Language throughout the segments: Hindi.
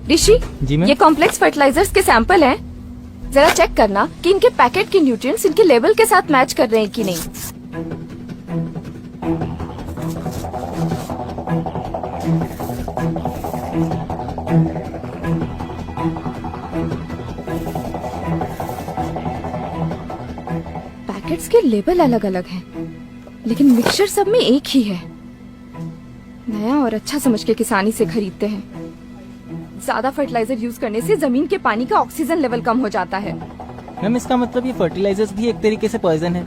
ऋषि, जी मैम। ये कॉम्प्लेक्स फर्टिलाइजर्स के सैंपल हैं। जरा चेक करना कि इनके पैकेट के न्यूट्रिएंट्स इनके लेवल के साथ मैच कर रहे हैं कि नहीं। पैकेट्स के लेबल अलग अलग हैं, लेकिन मिक्सचर सब में एक ही है। नया और अच्छा समझ के किसानी से खरीदते हैं। ज्यादा फर्टिलाइजर यूज करने से जमीन के पानी का ऑक्सीजन लेवल कम हो जाता है। मैम इसका मतलब ये फर्टिलाइजर्स भी एक तरीके से पॉइजन है।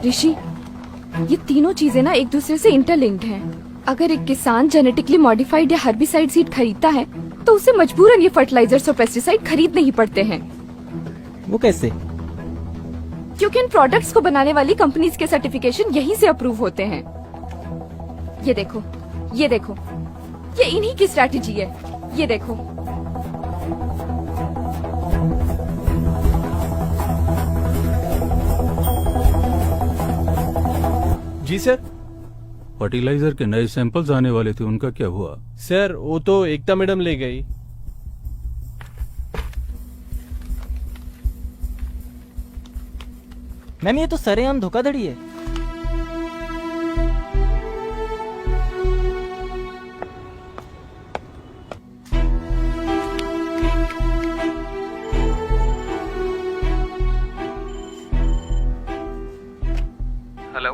ऋषि, ये तीनों चीजें ना एक दूसरे से इंटरलिंक्ड हैं। अगर एक किसान जेनेटिकली मॉडिफाइड या हर्बिसाइड सीड खरीदता है तो उसे मजबूरन ये फर्टिलाइजर्स और पेस्टिसाइड खरीदने ही पड़ते हैं, वो कैसे? क्योंकि इन प्रोडक्ट्स को बनाने वाली कंपनीज के सर्टिफिकेशन यहीं से अप्रूव होते हैं। ये देखो, ये देखो, ये इन्हीं की स्ट्रैटेजी है। ये देखो, जी सर। फर्टिलाइजर के नए सैंपल्स आने वाले थे, उनका क्या हुआ? सर वो तो एकता मैडम ले गई। मैम ये तो सरेआम धोखाधड़ी है।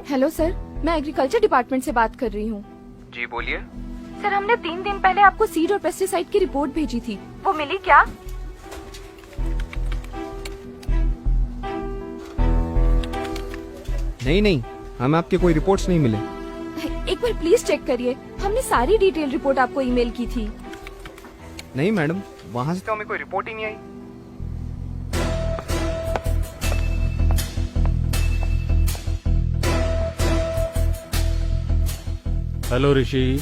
हेलो सर, मैं एग्रीकल्चर डिपार्टमेंट से बात कर रही हूँ। जी बोलिए। सर, हमने 3 दिन पहले आपको सीड और पेस्टिसाइड की रिपोर्ट भेजी थी, वो मिली क्या? नहीं, हमें आपके कोई रिपोर्ट्स नहीं मिले। एक बार प्लीज चेक करिए, हमने सारी डिटेल रिपोर्ट आपको ईमेल की थी। नहीं मैडम, वहाँ से तो हमें कोई रिपोर्ट ही नहीं आई। हेलो ऋषि,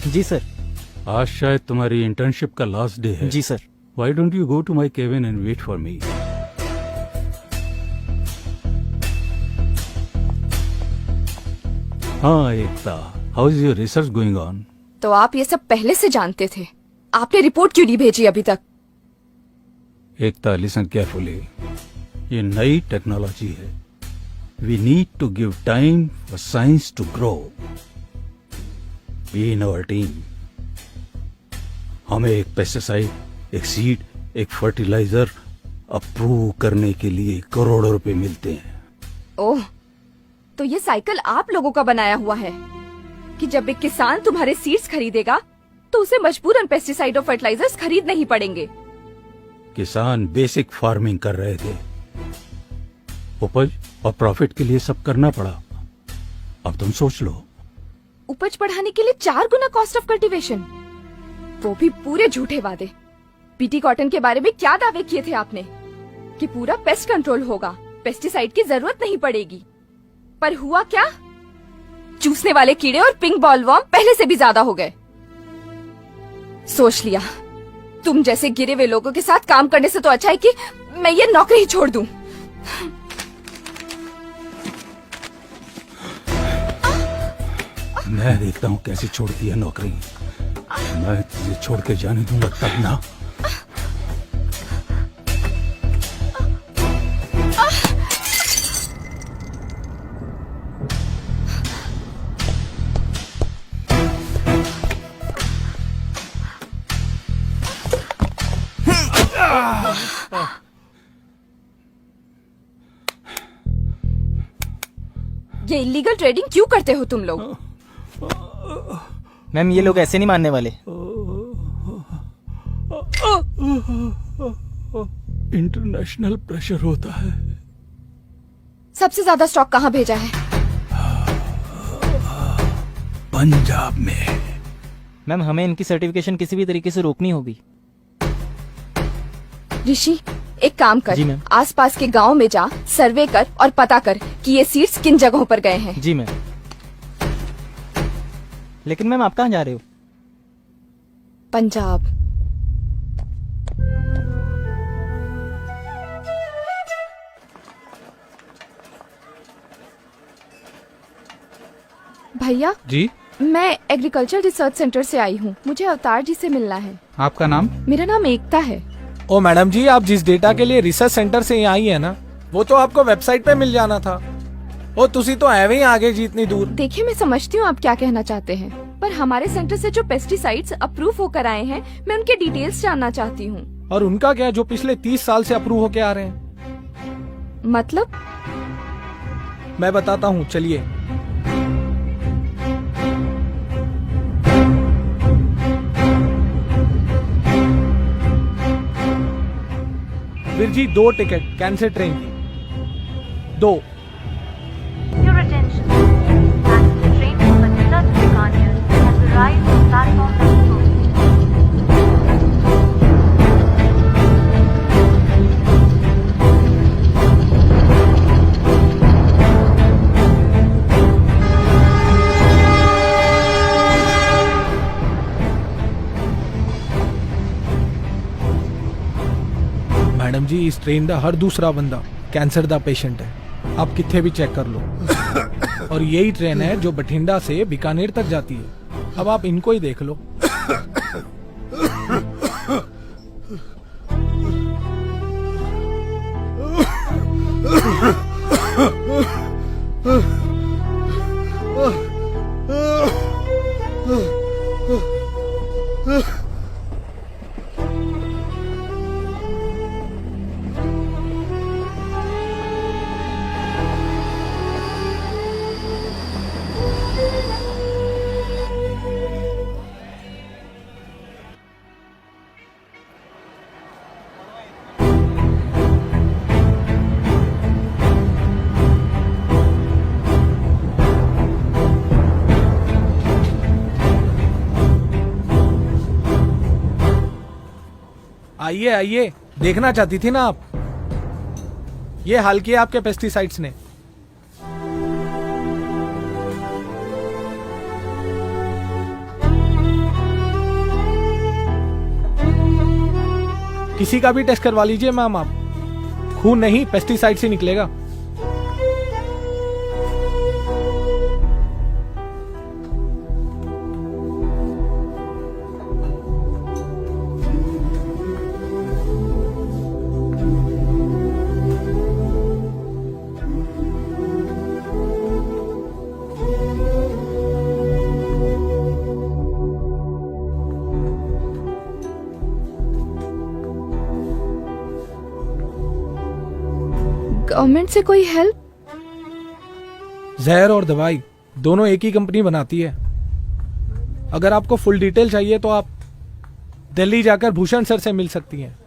जी सर। आज शायद तुम्हारी इंटर्नशिप का लास्ट डे है। जी sir. Why don't you go to my cabin and wait for me? हाँ Ekta, how is your research going on? तो आप ये सब पहले से जानते थे, आपने रिपोर्ट क्यों नहीं भेजी अभी तक? एकता, लिसन केयरफुली, ये नई टेक्नोलॉजी है। We need to give time for science to grow. Be in our team. हमें एक पेस्टिसाइड, एक सीड, एक फर्टिलाइजर अप्रूव करने के लिए करोड़ों रुपए मिलते हैं। ओह, तो ये साइकिल आप लोगों का बनाया हुआ है कि जब एक किसान तुम्हारे सीड्स खरीदेगा तो उसे मजबूरन पेस्टिसाइड और फर्टिलाइजर्स खरीदने ही पड़ेंगे। किसान बेसिक फार्मिंग कर रहे थे, उपज और प्रॉफिट के लिए सब करना पड़ा। अब तुम सोच लो। उपज बढ़ाने के लिए 4 गुना कॉस्ट ऑफ कल्टीवेशन, वो भी पूरे झूठे वादे। पीटी कॉटन के बारे में क्या दावे किए थे आपने कि पूरा पेस्ट कंट्रोल होगा, पेस्टिसाइड की जरूरत नहीं पड़ेगी, पर हुआ क्या? चूसने वाले कीड़े और पिंक बॉलवर्म पहले से भी ज्यादा हो गए। सोच लिया, तुम जैसे गिरे हुए लोगों के साथ काम करने से तो अच्छा है कि मैं ये नौकरी ही छोड़ दूं। मैं देखता हूँ कैसे छोड़ती है नौकरी। मैं तुझे छोड़ के जाने दूंगा तब ना। ये इलीगल ट्रेडिंग क्यों करते हो तुम लोग? मैम ये लोग ऐसे नहीं मानने वाले। इंटरनेशनल प्रेशर होता है। सबसे ज्यादा स्टॉक कहाँ भेजा है? पंजाब में। मैम हमें इनकी सर्टिफिकेशन किसी भी तरीके से रोकनी होगी। ऋषि, एक काम कर, जी मैम। आसपास के गांव में जा, सर्वे कर और पता कर कि ये सीड्स किन जगहों पर गए हैं। जी मैम। लेकिन मैम आप कहाँ जा रहे हो? पंजाब। भैया, जी मैं एग्रीकल्चर रिसर्च सेंटर से आई हूँ, मुझे अवतार जी से मिलना है। आपका नाम? मेरा नाम एकता है। ओ मैडम जी, आप जिस डेटा के लिए रिसर्च सेंटर से यहाँ आई है ना, वो तो आपको वेबसाइट पे मिल जाना था। ओ तुसी तो एवे ही आगे जी इतनी दूर। देखिए, मैं समझती हूँ आप क्या कहना चाहते हैं, पर हमारे सेंटर से जो पेस्टिसाइड्स अप्रूव होकर आए हैं, मैं उनके डिटेल्स जानना चाहती हूँ। और उनका क्या, जो पिछले 30 साल से अप्रूव होके आ रहे हैं? मतलब? मैं बताता हूँ, चलिए। Veer ji, 2 ticket cancel train की, 2। Your attention. Passenger train number 30 Bikaner has arrived on platform number 2. Madam जी, इस ट्रेन का हर दूसरा बंदा कैंसर का पेशेंट है, आप कितने भी चेक कर लो। और यही ट्रेन है जो बठिंडा से बीकानेर तक जाती है। अब आप इनको ही देख लो। आइए आइए, देखना चाहती थी ना आप, ये हाल किया आपके पेस्टिसाइड्स ने। किसी का भी टेस्ट करवा लीजिए मैम आप, खून नहीं पेस्टिसाइड से निकलेगा। गवर्नमेंट से कोई हेल्प? जहर और दवाई दोनों एक ही कंपनी बनाती है। अगर आपको फुल डिटेल चाहिए तो आप दिल्ली जाकर भूषण सर से मिल सकती हैं।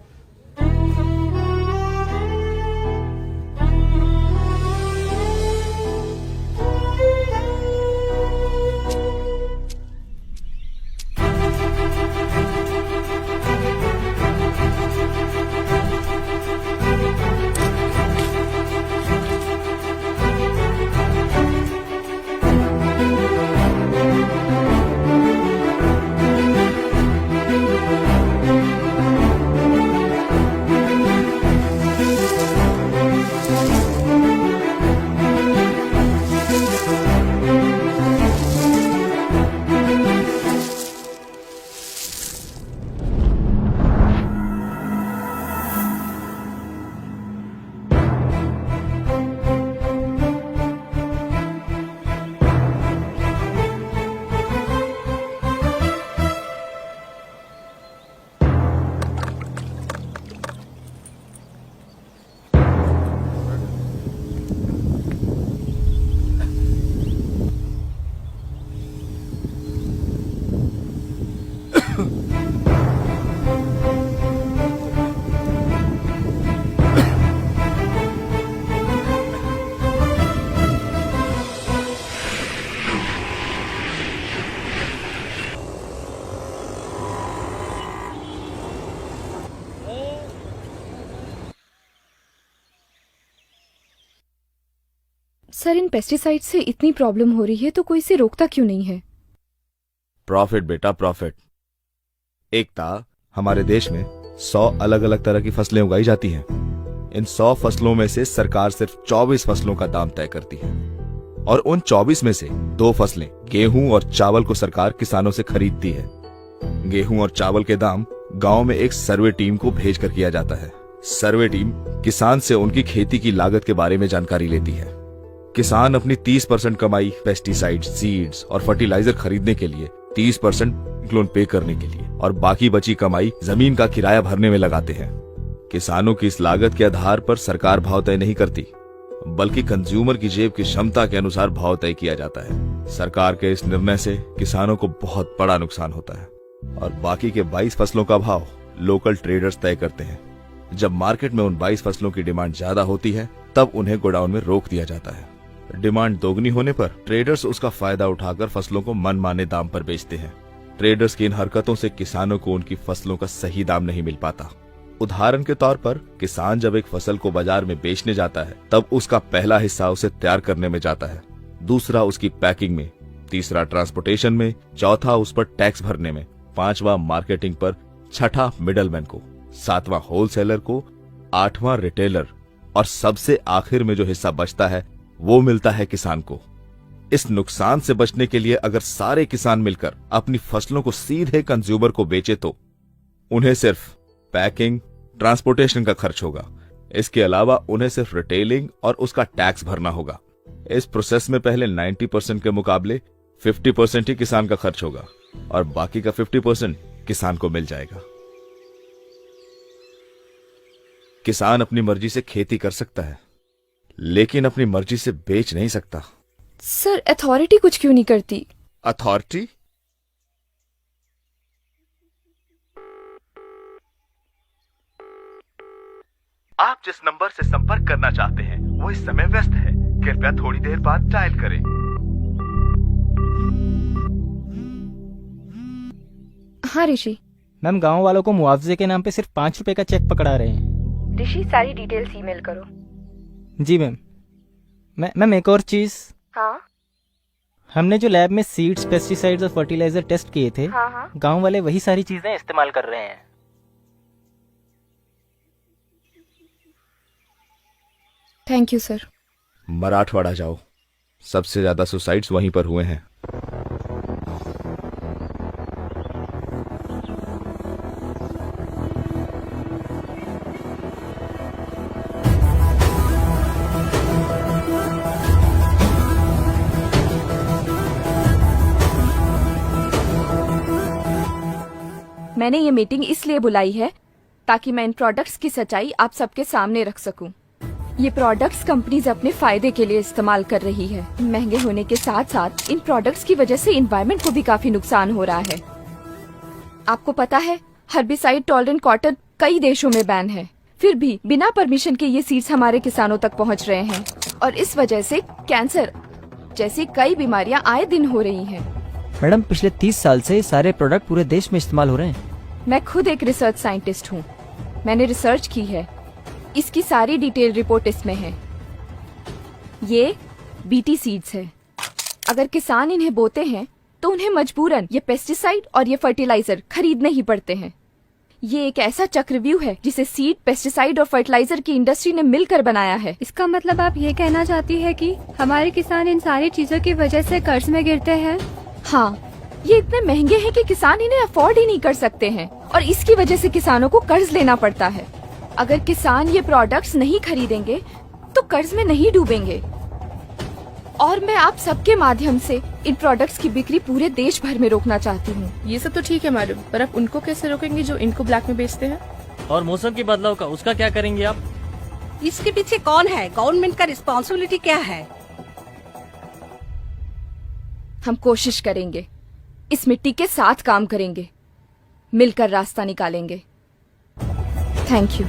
सर, इन पेस्टिसाइड से इतनी प्रॉब्लम हो रही है तो कोई इसे रोकता क्यों नहीं है? प्रॉफिट बेटा, प्रॉफिट। एकता, हमारे देश में 100 अलग अलग तरह की फसलें उगाई जाती हैं। इन 100 फसलों में से सरकार सिर्फ 24 फसलों का दाम तय करती है और उन 24 में से 2 फसलें गेहूं और चावल को सरकार किसानों से खरीदती है। गेहूं और चावल के दाम गांव में एक सर्वे टीम को भेजकर किया जाता है। सर्वे टीम किसान से उनकी खेती की लागत के बारे में जानकारी लेती है। किसान अपनी 30% कमाई पेस्टिसाइड, सीड्स और फर्टिलाइजर खरीदने के लिए, 30% लोन पे करने के लिए और बाकी बची कमाई जमीन का किराया भरने में लगाते हैं। किसानों की इस लागत के आधार पर सरकार भाव तय नहीं करती, बल्कि कंज्यूमर की जेब की क्षमता के अनुसार भाव तय किया जाता है। सरकार के इस निर्णय से किसानों को बहुत बड़ा नुकसान होता है और बाकी के 22 फसलों का भाव लोकल ट्रेडर्स तय करते हैं। जब मार्केट में उन 22 फसलों की डिमांड ज्यादा होती है, तब उन्हें गोडाउन में रोक दिया जाता है। डिमांड दोगुनी होने पर ट्रेडर्स उसका फायदा उठाकर फसलों को मनमाने दाम पर बेचते हैं। ट्रेडर्स की इन हरकतों से किसानों को उनकी फसलों का सही दाम नहीं मिल पाता। उदाहरण के तौर पर किसान जब एक फसल को बाजार में बेचने जाता है, तब उसका पहला हिस्सा उसे तैयार करने में जाता है, दूसरा उसकी पैकिंग में, तीसरा ट्रांसपोर्टेशन में, चौथा उस पर टैक्स भरने में, पांचवा मार्केटिंग पर, छठा मिडलमैन को, सातवां होलसेलर को, आठवां रिटेलर और सबसे आखिर में जो हिस्सा बचता है वो मिलता है किसान को। इस नुकसान से बचने के लिए अगर सारे किसान मिलकर अपनी फसलों को सीधे कंज्यूमर को बेचे तो उन्हें सिर्फ पैकिंग, ट्रांसपोर्टेशन का खर्च होगा। इसके अलावा उन्हें सिर्फ रिटेलिंग और उसका टैक्स भरना होगा। इस प्रोसेस में पहले 90% के मुकाबले 50% ही किसान का खर्च होगा और बाकी का 50% किसान को मिल जाएगा। किसान अपनी मर्जी से खेती कर सकता है, लेकिन अपनी मर्जी से बेच नहीं सकता। सर, अथॉरिटी कुछ क्यों नहीं करती? अथॉरिटी? आप जिस नंबर से संपर्क करना चाहते हैं वो इस समय व्यस्त है। कृपया थोड़ी देर बाद डायल करें। हाँ ऋषि। मैम, गांव वालों को मुआवजे के नाम पे सिर्फ 5 रुपए का चेक पकड़ा रहे हैं। ऋषि, सारी डिटेल्स ईमेल करो। जी मैम। मैम, एक और चीज। हाँ हमने जो लैब में सीड्स, पेस्टिसाइड्स और फर्टिलाइजर टेस्ट किए थे, हाँ। गांव वाले वही सारी चीजें इस्तेमाल कर रहे हैं। Thank you sir. मराठवाड़ा जाओ, सबसे ज्यादा सुसाइड्स वहीं पर हुए हैं। मैंने ये मीटिंग इसलिए बुलाई है ताकि मैं इन प्रोडक्ट्स की सच्चाई आप सबके सामने रख सकूं। ये प्रोडक्ट्स कंपनीज अपने फायदे के लिए इस्तेमाल कर रही है। महंगे होने के साथ साथ इन प्रोडक्ट्स की वजह से एनवायरनमेंट को भी काफी नुकसान हो रहा है। आपको पता है, हर्बिसाइड टॉलरेंट कॉटन कई देशों में बैन है, फिर भी बिना परमिशन के ये सीड्स हमारे किसानों तक पहुंच रहे हैं और इस वजह से कैंसर जैसी कई बीमारियां आए दिन हो रही हैं। मैडम, पिछले 30 साल से ये सारे प्रोडक्ट पूरे देश में इस्तेमाल हो रहे हैं। मैं खुद एक रिसर्च साइंटिस्ट हूँ। मैंने रिसर्च की है। इसकी सारी डिटेल रिपोर्ट इसमें है। ये बीटी सीड्स है। अगर किसान इन्हें बोते हैं तो उन्हें मजबूरन ये पेस्टिसाइड और ये फर्टिलाइजर खरीदने ही पड़ते हैं। ये एक ऐसा चक्रव्यूह है जिसे सीड, पेस्टिसाइड और फर्टिलाइजर की इंडस्ट्री ने मिलकर बनाया है। इसका मतलब आप ये कहना चाहती है कि हमारे किसान इन सारी चीजों की वजह से कर्ज में गिरते हैं? हाँ, ये इतने महंगे हैं कि किसान इन्हें अफोर्ड ही नहीं कर सकते हैं और इसकी वजह से किसानों को कर्ज लेना पड़ता है। अगर किसान ये प्रोडक्ट्स नहीं खरीदेंगे तो कर्ज में नहीं डूबेंगे। और मैं आप सबके माध्यम से इन प्रोडक्ट्स की बिक्री पूरे देश भर में रोकना चाहती हूँ। ये सब तो ठीक है मैडम, पर आप उनको कैसे रोकेंगे जो इनको ब्लैक में बेचते हैं? और मौसम के बदलाव का, उसका क्या करेंगे आप? इसके पीछे कौन है? गवर्नमेंट का रिस्पॉन्सिबिलिटी क्या है? हम कोशिश करेंगे, इस मिट्टी के साथ काम करेंगे, मिलकर रास्ता निकालेंगे। Thank you.